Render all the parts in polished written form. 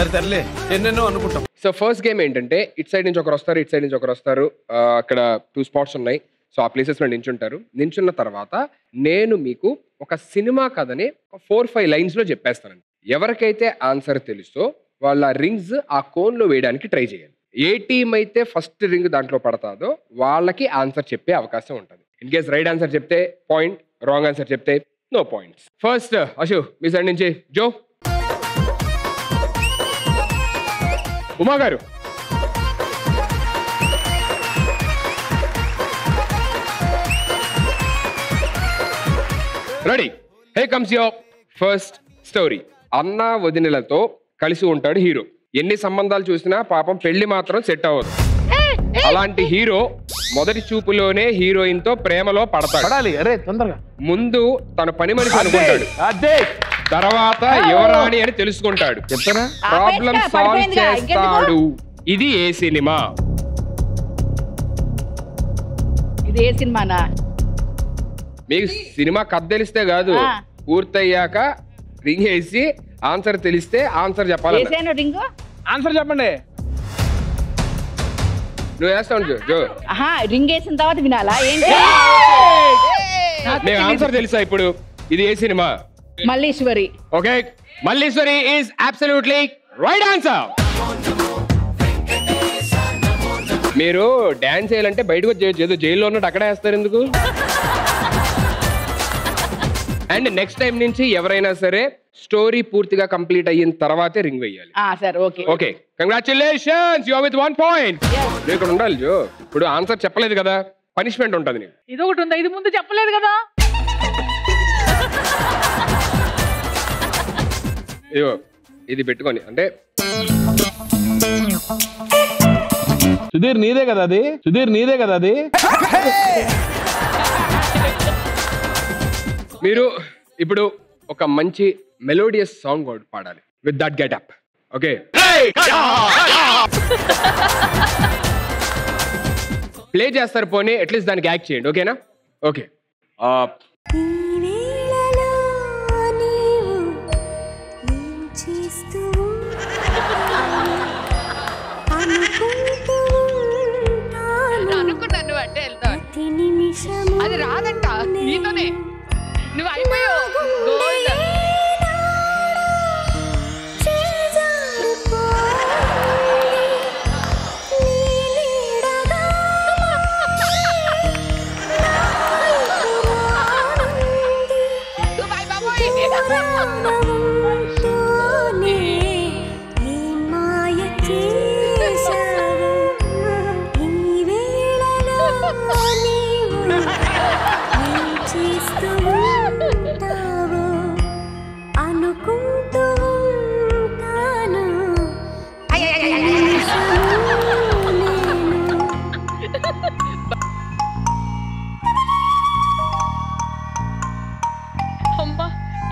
సరే ఎన్నెన్నో అనుకుంటాం. సో ఫస్ట్ గేమ్ ఏంటంటే ఇటు సైడ్ నుంచి ఒకరు వస్తారు, ఇటు సైడ్ నుంచి ఒకరు వస్తారు. అక్కడ 2 స్పాట్స్ ఉన్నాయి. సో ఆ ప్లేసెస్లో నించుంటారు. నించున్న తర్వాత నేను మీకు ఒక సినిమా కథని 4-5 లైన్స్లో చెప్పేస్తానండి. ఎవరికైతే ఆన్సర్ తెలుసో వాళ్ళ రింగ్స్ ఆ కోన్లో వేయడానికి ట్రై చేయాలి. ఏ టీం అయితే ఫస్ట్ రింగ్ దాంట్లో పడతాదో వాళ్ళకి ఆన్సర్ చెప్పే అవకాశం ఉంటుంది. ఇన్ కేస్ రైట్ ఆన్సర్ చెప్తే పాయింట్, రాంగ్ ఆన్సర్ చెప్తే నో పాయింట్స్. ఫస్ట్ అశు మీ సైడ్ నుంచి జో. ఉమా గారు, ready? Hey comes your first story. అన్న వదినలతో కలిసి ఉంటాడు హీరో. ఎన్ని సంబంధాలు చూసినా పాపం పెళ్లి మాత్రం సెట్ అవ్వదు. అలాంటి హీరో మొదటి చూపులోనే హీరోయిన్ తో ప్రేమలో పడతాడు. ముందు తన పని మనిషి అనుకుంటాడు, తర్వాత యువరాణి అని తెలుసుకుంటాడు, ప్రాబ్లం సాల్వ్ చేస్తాడు. ఇది ఏ సినిమా? ఇది ఏ సినిమానా? మీకు సినిమా కథ తెలిస్తే కాదు, పూర్తయ్యాక రింగ్ వేసి ఆన్సర్ తెలిస్తే ఆన్సర్ చెప్పాలి. ఆన్సర్ చెప్పండి. నువ్వు వేస్తావు జో. రింగ్ వేసిన తర్వాత వినాలా ఏంటి? మీకు ఆన్సర్ తెలుసా ఇప్పుడు? ఇది ఏ సినిమా? Malliswari. Okay, Malliswari is absolutely right answer. మీరు డాన్స్ చేయాలంటే బయటకు వచ్చేయచ్చు, ఏదో జైల్లో ఉన్నట్టు అక్కడే వేస్తారు ఎందుకు? అండ్ నెక్స్ట్ టైం నుంచి ఎవరైనా సరే స్టోరీ పూర్తిగా కంప్లీట్ అయిన తర్వాతే రింగ్ వేయాలి. Okay, congratulations, you are with 1 point. ఇక్కడ ఉండాలి జో. ఇప్పుడు ఆన్సర్ చెప్పలేదు కదా, పనిష్మెంట్ ఉంటుంది నీకు. ఇది ఒకటి ఉందా? ఇది ముందు చెప్పలేదు కదా. అయ్యో, ఇది పెట్టుకొని అంటే సుధీర్ నీదే కదా అది, సుధీర్ నీదే కదా అది. మీరు ఇప్పుడు ఒక మంచి మెలోడియస్ సాంగ్ పాడాలి with that getup. Okay, play చేస్తారు, పోనీ అట్లీస్ట్ దానికి యాక్ట్ చేయండి. ఓకేనా? ఓకే. అనుకున్నాను అంటే వెళ్తావు, అది రాదంట నీతోనే, నువ్వు అయిపోయావు.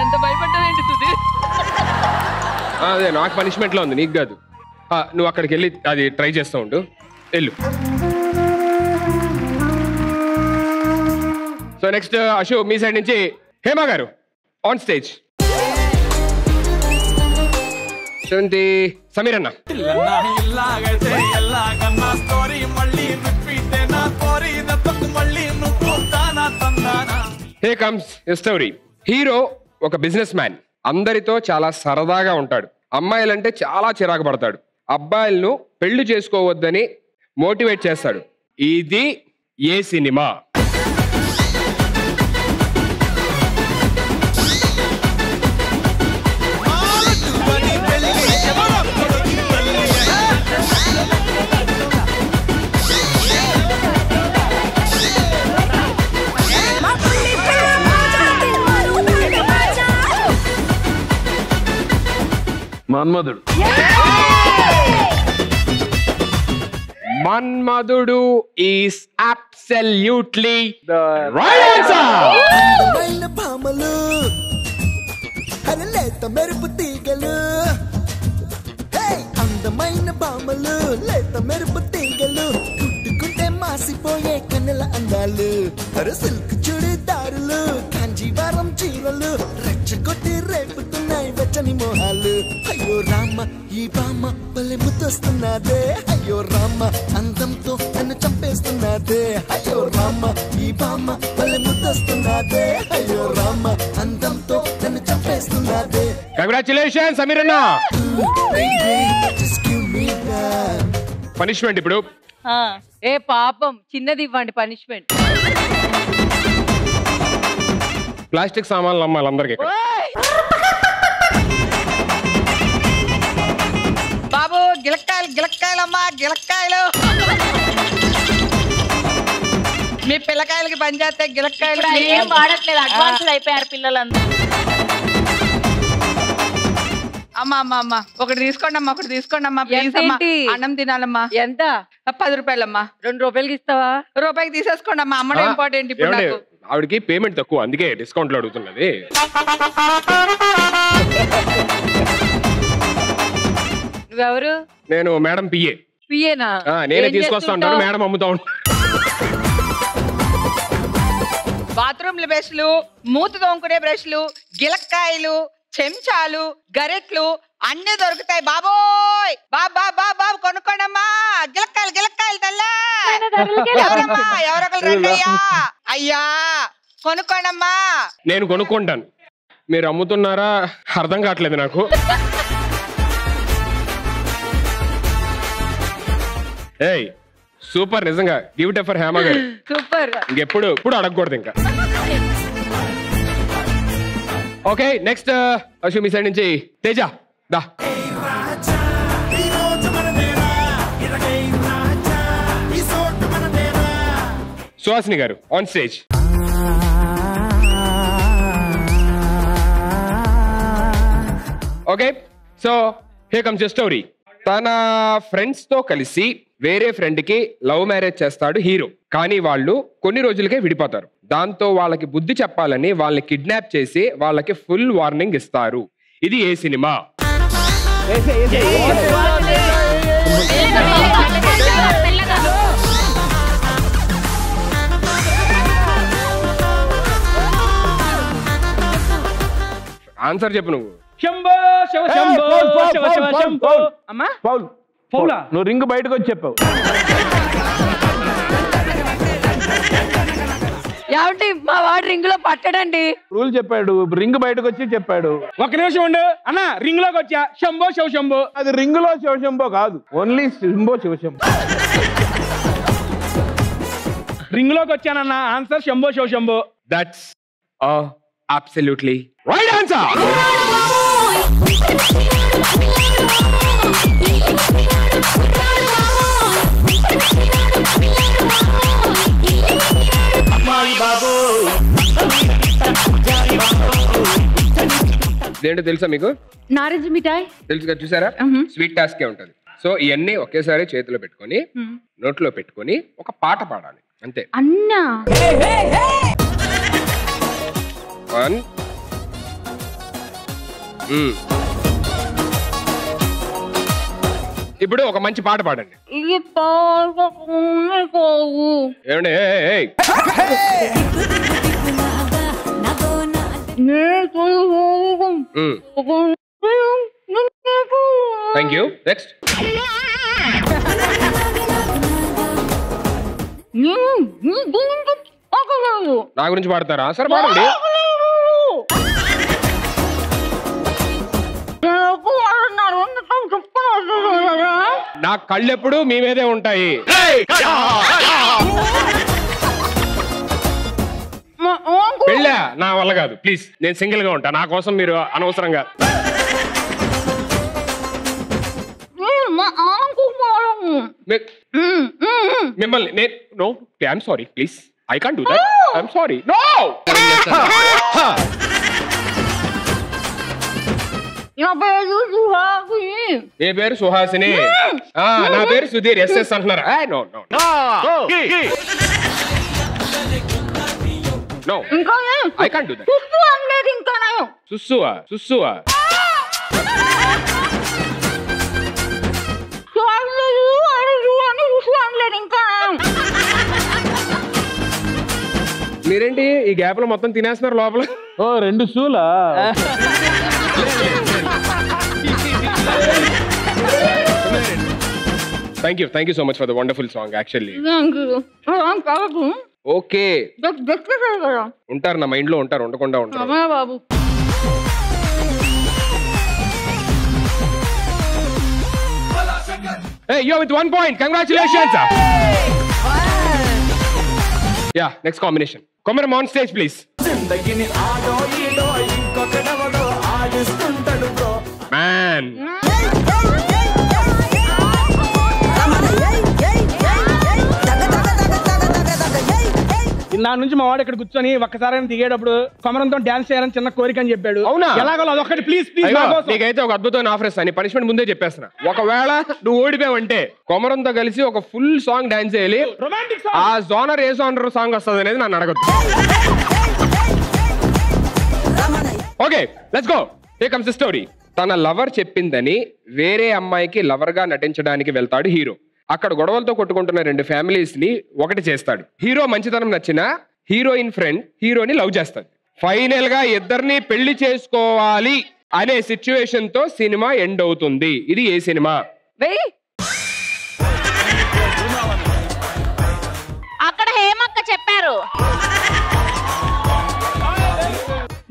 ఎంత భయపడ్డావేంటి సుధీర్? అదే నాకు పనిష్మెంట్ లో ఉంది, నీకు కాదు. నువ్వు అక్కడికి వెళ్ళి అది ట్రై చేస్తూ ఉండు, వెళ్ళు. సో నెక్స్ట్ అశు మీ సైడ్ నుంచి హేమా గారు ఆన్ స్టేజ్. సమీర్ అన్న. హే కమ్స్ స్టోరీ. హీరో ఒక బిజినెస్ మ్యాన్, అందరితో చాలా సరదాగా ఉంటాడు. అమ్మాయిలంటే చాలా చిరాకు పడతాడు. అబ్బాయిలను పెళ్లి చేసుకోవద్దని మోటివేట్ చేస్తాడు. ఇది ఏ సినిమా? Manmadhudu. Manmadhudu is absolutely the right answer. అందమైన భామలు, లేత మెరుపు తీగలు, అందమైన భామలు, లేత మెరుపు తీగలు, కుట్టుకుంటే మాసిపోయే కన్నెల అందాలు, సిల్క్ చుడిదారులు, కాంజీవరం చీరలు, రెచ్చగొట్టి రేపుతున్నాయి వెచ్చని మొహాలు అయ్యో రామ ఈ బామ్మ భలే ముద్దొస్తున్నదే అయ్యో రామ అందంతో నన్ను చంపేస్తున్నదే అయ్యో రామ ఈ బామ్మ భలే ముద్దొస్తున్నదే అయ్యో రామ అందంతో నన్ను చంపేస్తున్నదే. కంగ్రాచులేషన్ సమీర్ అన్న. Just give me that. Punishment ఇప్పుడు ఏ పాపం చిన్నది ఇవ్వండి పనిష్మెంట్. ప్లాస్టిక్ సామాన్లు అమ్మాలి అందరికి. బాబు గిలక్కాయలు గిలక్కాయలమ్మా గిలక్కాయలు. మీ పిల్లకాయలకి పని చేస్తే గిలక్కాయలు ఏం వాడట్లేదు, అడ్వాన్స్ అయిపోయారు పిల్లలందరూ. అమ్మా అమ్మా అమ్మా ఒకటి తీసుకోండి అమ్మా, ఒకటి తీసుకోండి అమ్మా ప్లీజ్ అమ్మా. అన్నం తినాలమ్మా. ఎంత? 10 రూపాయలమ్మా. 2 రూపాయలకి ఇస్తావా? రూపాయికి తీసేసుకోండి అమ్మా. అమ్మడం ఇంపార్టెంట్ ఇప్పుడు నాకు. ఆవిడకి పేమెంట్ తక్కువ, అందుకే డిస్కౌంట్ లో అడుగుతున్నది. నువ్వెవరు? నేను మేడం పిఏ. పియేనా? నేనే తీసుకొస్తా ఉంటాను, మేడం అమ్ముతా ఉంటాను. బాత్రూమ్ల బ్రష్లు, మూత తోముకునే బ్రష్లు, గిలక్కాయలు, చెంచాలు, గరెట్లు అన్ని దొరుకుతాయి బాబోయ్. బాబా బాబు కొనుక్కోండమ్మా గిలక్కాయలు గిలక్కాయలు తల్లా. ఎవరమ్మా ఎవరొకరు రండి అయ్యా. అయ్యా కొనుక్కోండమ్మా. నేను కొనుక్కుంటాను, మీరు అమ్ముతున్నారా అర్థం కావట్లేదు నాకు. ఏయ్ సూపర్, నిజంగా గివ్ ఇట్ ఫర్ హేమ గారు. సూపర్. ఇంకెప్పుడు ఇప్పుడు అడగకూడదు ఇంకా. ఓకే నెక్స్ట్ అశ్విని సైడ్ నుంచి తేజ దా. సుహాసిని గారు on stage. Okay so here comes your story. తన ఫ్రెండ్స్ తో కలిసి వేరే ఫ్రెండ్ కి లవ్ మ్యారేజ్ చేస్తాడు హీరో. కానీ వాళ్ళు కొన్ని రోజులకే విడిపోతారు. దాంతో వాళ్ళకి బుద్ధి చెప్పాలని వాళ్ళని కిడ్నాప్ చేసి వాళ్ళకి ఫుల్ వార్నింగ్ ఇస్తారు. ఇది ఏ సినిమా? ఆన్సర్ చెప్పు నువ్వు. శంభో శివ శంభో శివ శివ శంభో. అమ్మా పౌల్ పౌలా, నువ్వు రింగ్ బయటకు వచ్చి చెప్పావు. ఏమంటే మా వాడు రింగ్ లో పట్టడండి. రూల్ చెప్పాడు, రింగ్ బయటకు వచ్చి చెప్పాడు. ఒక నిమిషం ఉండు అన్న, రింగ్ లోకి వచ్చా శంభో శివ శంభో. అది రింగ్ లో శివశంభో కాదు, ఓన్లీ శంభో శివశంభో. రింగ్ లోకి వచ్చానన్న, answer Shambho Shiva Shambho. That's absolutely right answer. ఏంటో తెలుసా మీకు? నారింజ మిఠాయి తెలుసుగా, చూసారా? స్వీట్ టాస్కే ఉంటది. సో ఇవన్నీ ఒకేసారి చేతిలో పెట్టుకొని నోట్లో పెట్టుకొని ఒక పాట పాడాలి అంతే. అన్నా 1 ఇప్పుడు ఒక మంచి పాట పాడండి. ఏమండి? Thank you. నెక్స్ట్. నా గురించి పాడతారా? సరే పాడండి. నా కళ్ళెప్పుడు మీ మీదే ఉంటాయి. పెళ్ళా నా వల్ల కాదు, ప్లీజ్. నేను సింగిల్ గా ఉంటా, నా కోసం మీరు అనవసరంగా. మిమ్మల్ని నేను no, I'm sorry please, I can't do that, I'm sorry. No. నీ పేరు సుహాసిని, నా పేరు సుధీర్. ఎస్ఎస్ అంటున్నారా? No no no, I can't do that. సుస్సువా సుస్సువా. మీరేంటి ఈ గ్యాప్ లో మొత్తం తినేస్తున్నారు లోపల? ఓ 2 షూలా? Thank you so much for the wonderful song actually. Okay ఉంటారు, నా మైండ్ లో ఉంటారు, ఉండకుండా ఉంటారు. బాబు Hey, you're with 1 point. Congratulations. Yeah, next combination. Komaram on stage, please. Man. నా నుంచి మా వాడు ఇక్కడ కూర్చొని ఒక్కసారి దిగేటప్పుడు కొమరంతో డాన్స్ చేయాలని చిన్న కోరిక అని చెప్పాడు. అవునా? ఎలాగో అదొక్కటి ప్లీజ్ ప్లీజ్. నీకైతే ఒక అద్భుతమైన ఆఫర్ ఇస్తాను, పనిష్మెంట్ ముందే చెప్పేస్తున్నా. ఒకవేళ నువ్వు ఓడిపోయావంటే కొమరంతో కలిసి ఒక ఫుల్ సాంగ్ డాన్స్ చేయాలి. రొమాంటిక్ ఆ జోనర్ ఏ జోనర్ సాంగ్ వస్తుంది అనేది నన్ను అడగద్దు. Okay let's go. Here comes the story. తన లవర్ చెప్పిందని వేరే అమ్మాయికి లవర్ గా నటించడానికి వెళ్తాడు హీరో. అక్కడ గొడవలతో కొట్టుకుంటున్న 2 ఫ్యామిలీస్ ని ఒకటి చేస్తాడు. హీరో మంచితనం నచ్చిన హీరోయిన్ ఫ్రెండ్ హీరోని లవ్ చేస్తాడు. ఫైనల్ గా ఇద్దరిని పెళ్లి చేసుకోవాలి అనే సిచ్యువేషన్ తో సినిమా ఎండ్ అవుతుంది. ఇది ఏ సినిమా? అక్కడ హేమక్క చెప్పారు.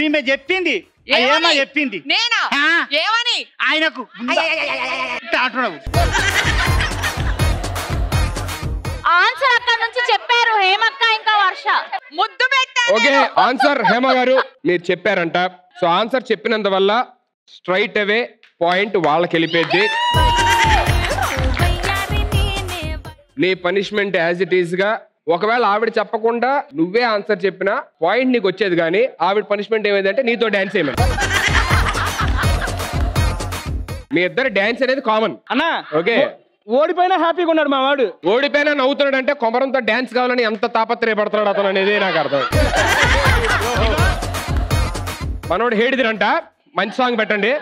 నీమే చెప్పింది ఏమా చెప్పింది నేనా ఏమని ఆయనకు అంటున్నావు. ఆన్సర్ అక్కడ నుంచి చెప్పారు హేమక్క ఇంకా వర్ష. ముద్దు పెట్టారు. ఓకే ఆన్సర్ హేమ గారు మీరు చెప్పారంట. So answer చెప్పినందువల్ల straight away point వాళ్ళకి వెళ్ళిపోద్ది. నీ పనిష్మెంట్ యాజ్ ఇట్ ఈస్ గా, ఒకవేళ ఆవిడ చెప్పకుండా నువ్వే ఆన్సర్ చెప్పినా పాయింట్ నీకు వచ్చేది, కానీ ఆవిడ పనిష్మెంట్ ఏమైందంటే నీతో డాన్స్ చేయమని. మీ ఇద్దరు డాన్స్ అనేది కామన్ అన్నా. ఓకే ఓడిపోయినా హ్యాపీగా ఉన్నాడు మా వాడు. ఓడిపోయినా నవ్వుతున్నాడు అంటే కొమరంతో డాన్స్ కావాలని ఎంత తాపత్రయపడుతున్నాడు అతను అనేది నాకు అర్థం. మనోడు హేడిదిరంట. మంచి సాంగ్ పెట్టండి.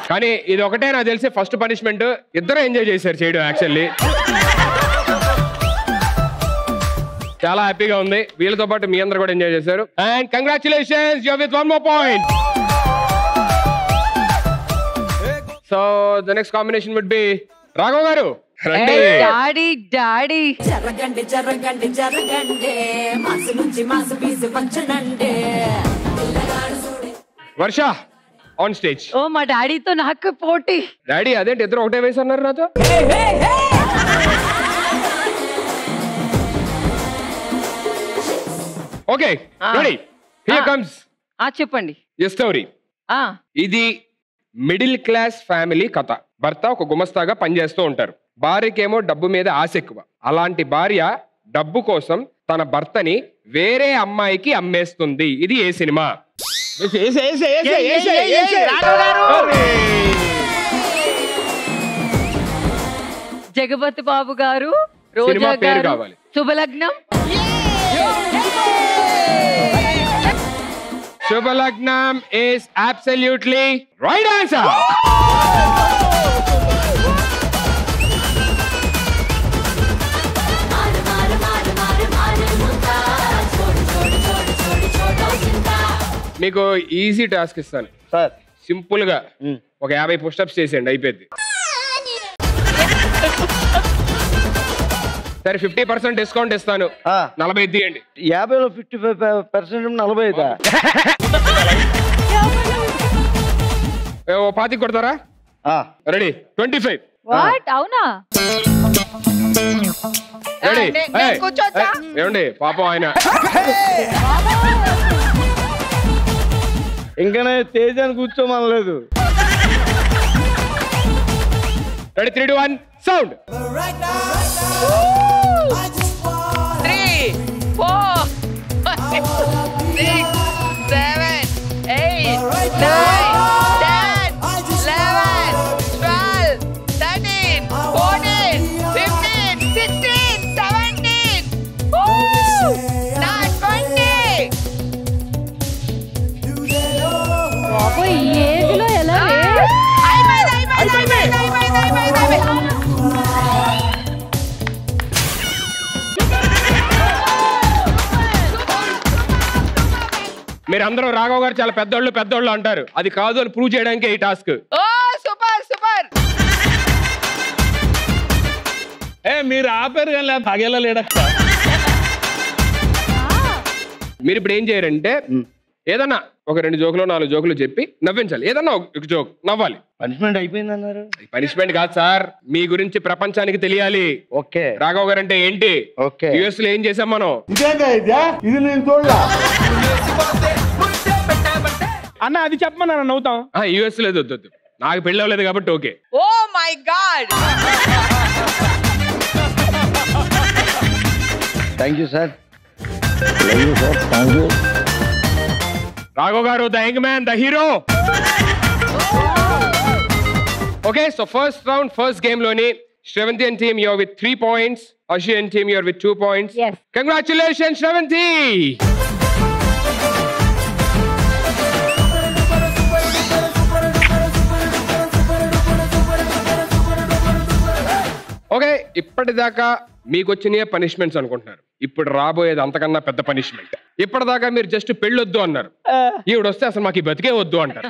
కానీ ఇది ఒకటే నాకు తెలిసి ఫస్ట్ పనిష్మెంట్ ఇద్దరు ఎంజాయ్ చేశారు చేయడం. యాక్చువల్లీ చాలా హ్యాపీగా ఉంది. వీళ్ళతో పాటు మీ అందరు కూడా ఎంజాయ్ చేశారు. And congratulations, you are with 1 more point. So the next combination would be Raghav garu. Daddy daddy జరగండి జరగండి జరగండి మాసు నుంచి మాసు పీసు పంచనండి. Varsha on stage. ఓ మా డాడీతో నాకు పోటీ. డాడీ అదేంటి ఇద్దరు ఒకటే వయసు అన్నారు నాతో? Okay ready, here comes. చెప్పండి యువర్ స్టోరీ. ఇది మిడిల్ క్లాస్ ఫ్యామిలీ కథ. భర్త ఒక గుమస్తాగా పనిచేస్తూ ఉంటారు. భార్యకేమో డబ్బు మీద ఆశ ఎక్కువ. అలాంటి భార్య డబ్బు కోసం తన భర్తని వేరే అమ్మాయికి అమ్మేస్తుంది. ఇది ఏ సినిమా? జగపతి బాబు గారు, సినిమా రోజా పేరు గారు, కావాలి. Subhalagnam. Subhalagnam is absolutely right answer. మీకు ఈజీ టాస్క్ ఇస్తాను సార్. సింపుల్ గా ఒక 50 పుషప్స్ చేసేయండి, అయిపోయింది. సరే 50% డిస్కౌంట్ ఇస్తాను, 40 తీయండి. 50లో 55% 45. పాతికి కొడతారా? రెడీ 25. వాట్ అవునా? రెడీ? కూర్చోచ్చా? ఏమండి పాపం ఆయన ఇంకా తేజాన్ని కూర్చోమనలేదు. Ready 3, 2, 1 sound. 3, 4, 5, 6, 7, 8, 9, 10, 11, 12, 13, 14, 15, 16, 17. Not 20. బాబోయ్, ఈ ఏజ్ లో ఎలా మీరందరూ రాఘవ్ గారు చాలా పెద్దోళ్ళు అంటారు. అది కాదు అని ప్రూవ్ చేయడానికి ఈ టాస్క్. ఓ సూపర్ సూపర్. మీరు ఆపారు కానీ తాగేలా లేడక్క. మీరు ఇప్పుడు ఏం చేయరంటే ఏదన్నా ఒక 2 జోకులు 4 జోకులు చెప్పి నవ్వించాలి. ఏదన్నా ఒక జోక్ నవ్వాలి. పనిష్మెంట్ అయిపోయింది అన్నారు. పనిష్మెంట్ కాదు సార్, మీ గురించి ప్రపంచానికి తెలియాలి. ఓకే. రాఘవ్ గారు అంటే ఏంటి, ఓకే, యుఎస్ లో ఏం చేసాం మనం. ఇది నేను చూడలా అన్న. అది చెప్పమన్నా నవ్వుతాం. యుఎస్ లేదు, వద్దు, నాకు పెళ్ళి అవ్వలేదు కాబట్టి okay. Oh my god. Thank you sir. Thank you. Raghav garu the young man, the hero. Okay, so first round first game లోని Sravanthi and team you're with 3 points, Arshi and team you're with 2 points. Congratulations Sravanthi. Okay, ఇప్పటిదాకా మీకు వచ్చిన punishments అనుకుంటున్నారు. ఇప్పుడు రాబోయేది అంతకన్నా పెద్ద punishment. ఇప్పటిదాకా మీరు జస్ట్ పెళ్ళొద్దు అన్నారు, ఈవిడ వస్తే అసలు మాకు ఈ బతికే వద్దు అంటారు.